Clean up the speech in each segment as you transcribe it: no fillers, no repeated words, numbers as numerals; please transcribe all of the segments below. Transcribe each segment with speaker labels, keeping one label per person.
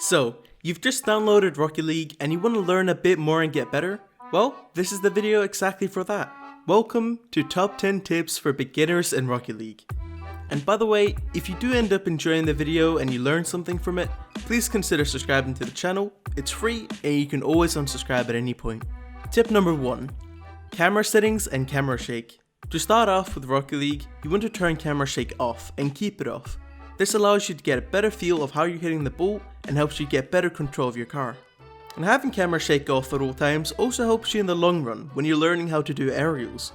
Speaker 1: So, you've just downloaded Rocket League and you want to learn a bit more and get better? Well, this is the video exactly for that. Welcome to Top 10 Tips for Beginners in Rocket League. And by the way, if you do end up enjoying the video and you learn something from it, please consider subscribing to the channel. It's free and you can always unsubscribe at any point. Tip number 1. Camera settings and camera shake. To start off with Rocket League, you want to turn camera shake off and keep it off. This allows you to get a better feel of how you're hitting the ball and helps you get better control of your car. And having camera shake off at all times also helps you in the long run when you're learning how to do aerials.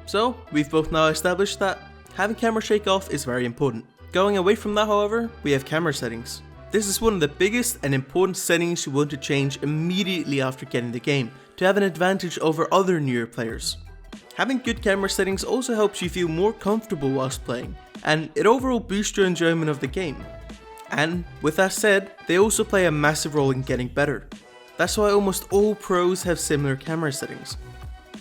Speaker 1: So, we've both now established that having camera shake off is very important. Going away from that, however, we have camera settings. This is one of the biggest and important settings you want to change immediately after getting the game to have an advantage over other newer players. Having good camera settings also helps you feel more comfortable whilst playing, and it overall boosts your enjoyment of the game. And with that said, they also play a massive role in getting better. That's why almost all pros have similar camera settings.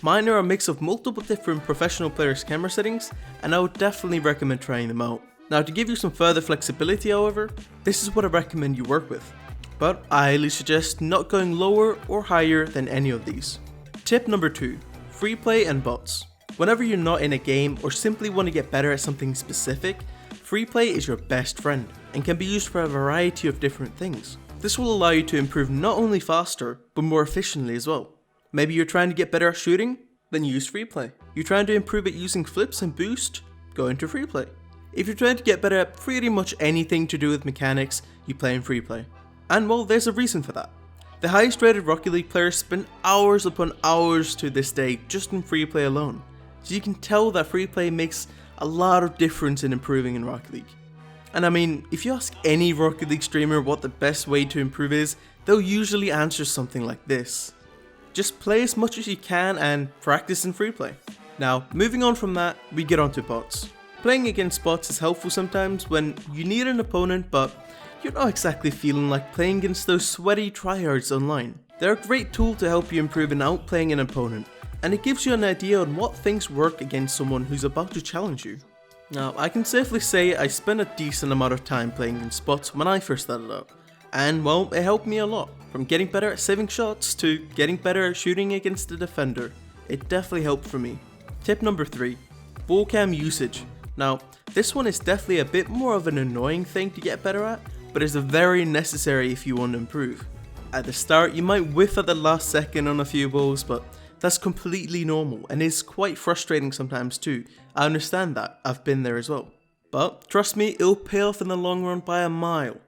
Speaker 1: Mine are a mix of multiple different professional players' camera settings, and I would definitely recommend trying them out. Now, to give you some further flexibility, however, this is what I recommend you work with, but I highly suggest not going lower or higher than any of these. Tip number 2. Free play and bots. Whenever you're not in a game or simply want to get better at something specific, free play is your best friend and can be used for a variety of different things. This will allow you to improve not only faster, but more efficiently as well. Maybe you're trying to get better at shooting? Then use free play. You're trying to improve at using flips and boost? Go into free play. If you're trying to get better at pretty much anything to do with mechanics, you play in free play. And well, there's a reason for that. The highest rated Rocket League players spend hours upon hours to this day just in free play alone. So you can tell that free play makes a lot of difference in improving in Rocket League. And I mean, if you ask any Rocket League streamer what the best way to improve is, they'll usually answer something like this. Just play as much as you can and practice in free play. Now, moving on from that, we get onto bots. Playing against bots is helpful sometimes when you need an opponent but you're not exactly feeling like playing against those sweaty tryhards online. They're a great tool to help you improve in outplaying an opponent, and it gives you an idea on what things work against someone who's about to challenge you. Now, I can safely say I spent a decent amount of time playing against bots when I first started out, and well, it helped me a lot. From getting better at saving shots to getting better at shooting against the defender, it definitely helped for me. Tip number 3. Ball cam usage. Now, this one is definitely a bit more of an annoying thing to get better at, but is very necessary if you want to improve. At the start, you might whiff at the last second on a few balls, but that's completely normal and is quite frustrating sometimes too. I understand that, I've been there as well. But trust me, it'll pay off in the long run by a mile.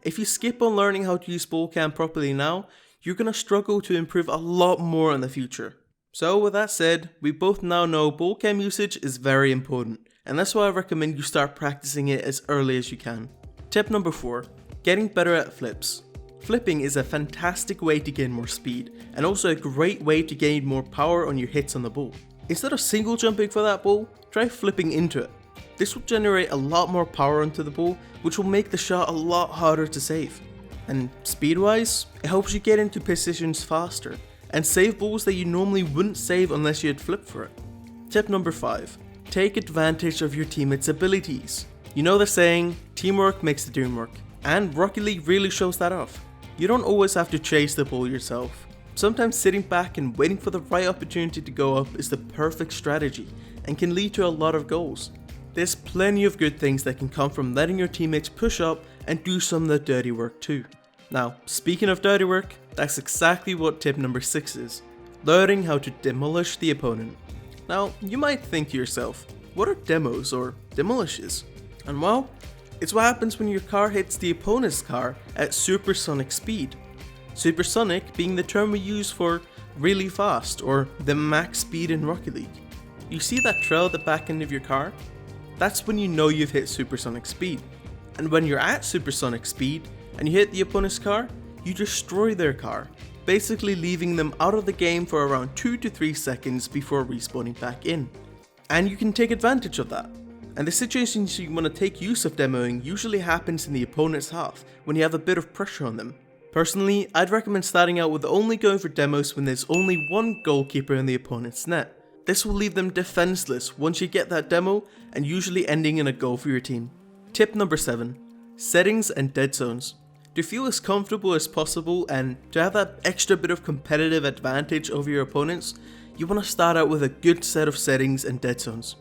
Speaker 1: If you skip on learning how to use ball cam properly now, you're gonna struggle to improve a lot more in the future. So with that said, we both now know ball cam usage is very important, and that's why I recommend you start practicing it as early as you can. Tip number 4. Getting better at flips. Flipping is a fantastic way to gain more speed, and also a great way to gain more power on your hits on the ball. Instead of single jumping for that ball, try flipping into it. This will generate a lot more power onto the ball, which will make the shot a lot harder to save. And speed wise, it helps you get into positions faster, and save balls that you normally wouldn't save unless you had flipped for it. Tip number 5. Take advantage of your teammates' abilities. You know the saying, teamwork makes the dream work. And Rocket League really shows that off. You don't always have to chase the ball yourself. Sometimes sitting back and waiting for the right opportunity to go up is the perfect strategy and can lead to a lot of goals. There's plenty of good things that can come from letting your teammates push up and do some of the dirty work too. Now, speaking of dirty work, that's exactly what tip number 6 is. Learning how to demolish the opponent. Now, you might think to yourself, what are demos or demolishes? And well, it's what happens when your car hits the opponent's car at supersonic speed. Supersonic being the term we use for really fast or the max speed in Rocket League. You see that trail at the back end of your car? That's when you know you've hit supersonic speed. And when you're at supersonic speed and you hit the opponent's car, you destroy their car, basically leaving them out of the game for around 2 to 3 seconds before respawning back in. And you can take advantage of that. And the situations you want to take use of demoing usually happens in the opponent's half when you have a bit of pressure on them. Personally, I'd recommend starting out with only going for demos when there's only one goalkeeper in the opponent's net. This will leave them defenseless once you get that demo and usually ending in a goal for your team. Tip number 7. Settings and dead zones. To feel as comfortable as possible and to have that extra bit of competitive advantage over your opponents, you want to start out with a good set of settings and dead zones.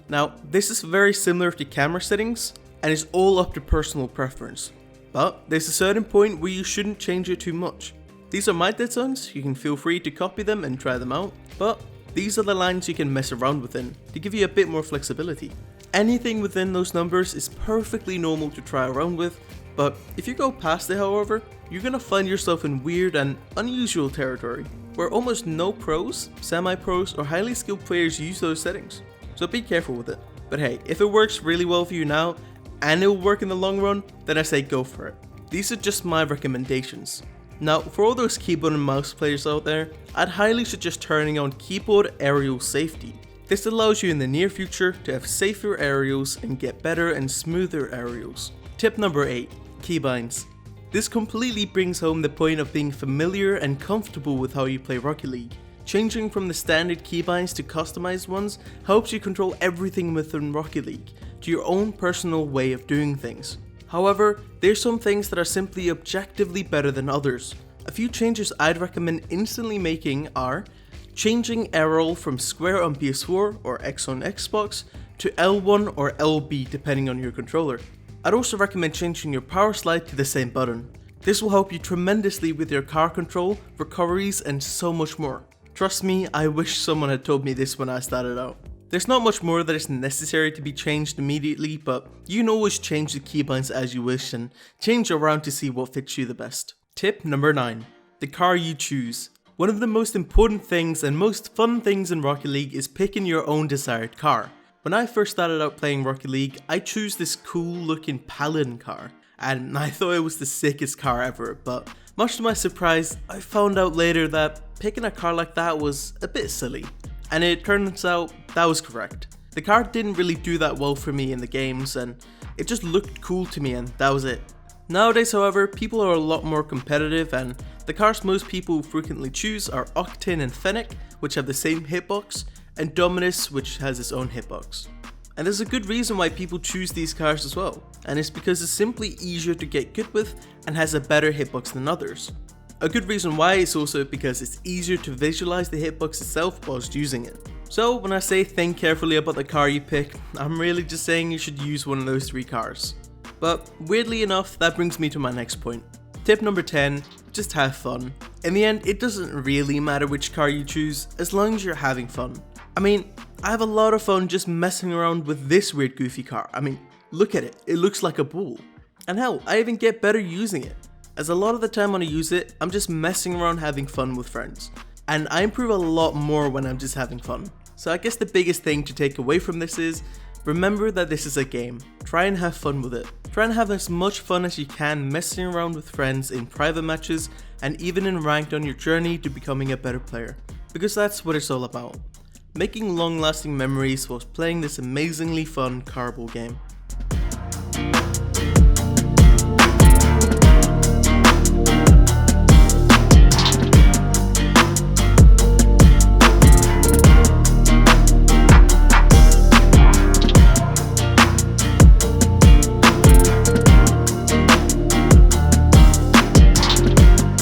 Speaker 1: Now, this is very similar to camera settings and is all up to personal preference, but there's a certain point where you shouldn't change it too much. These are my dead zones, you can feel free to copy them and try them out, but these are the lines you can mess around within to give you a bit more flexibility. Anything within those numbers is perfectly normal to try around with, but if you go past it however, you're gonna find yourself in weird and unusual territory, where almost no pros, semi-pros or highly skilled players use those settings. So be careful with it. But hey, if it works really well for you now, and it will work in the long run, then I say go for it. These are just my recommendations. Now, for all those keyboard and mouse players out there, I'd highly suggest turning on keyboard aerial safety. This allows you in the near future to have safer aerials and get better and smoother aerials. Tip number 8, Keybinds. This completely brings home the point of being familiar and comfortable with how you play Rocket League. Changing from the standard keybinds to customized ones helps you control everything within Rocket League to your own personal way of doing things. However, there's some things that are simply objectively better than others. A few changes I'd recommend instantly making are changing aerial from square on PS4 or X on Xbox to L1 or LB depending on your controller. I'd also recommend changing your power slide to the same button. This will help you tremendously with your car control, recoveries and so much more. Trust me, I wish someone had told me this when I started out. There's not much more that is necessary to be changed immediately, but you can always change the keybinds as you wish and change around to see what fits you the best. Tip number 9. The car you choose. One of the most important things and most fun things in Rocket League is picking your own desired car. When I first started out playing Rocket League, I chose this cool looking Paladin car, and I thought it was the sickest car ever, but much to my surprise, I found out later that picking a car like that was a bit silly. And it turns out that was correct. The car didn't really do that well for me in the games and it just looked cool to me and that was it. Nowadays however, people are a lot more competitive and the cars most people frequently choose are Octane and Fennec, which have the same hitbox, and Demolishes, which has its own hitbox. And there's a good reason why people choose these cars as well, and it's because it's simply easier to get good with and has a better hitbox than others. A good reason why is also because it's easier to visualize the hitbox itself whilst using it. So when I say think carefully about the car you pick, I'm really just saying you should use one of those 3 cars. But weirdly enough, that brings me to my next point. Tip number 10, just have fun. In the end, it doesn't really matter which car you choose as long as you're having fun. I mean, I have a lot of fun just messing around with this weird goofy car. I mean, look at it, it looks like a bull. And hell, I even get better using it. As a lot of the time when I use it, I'm just messing around having fun with friends. And I improve a lot more when I'm just having fun. So I guess the biggest thing to take away from this is, remember that this is a game. Try and have fun with it. Try and have as much fun as you can messing around with friends in private matches and even in ranked on your journey to becoming a better player. Because that's what it's all about. Making long-lasting memories whilst playing this amazingly fun carball game.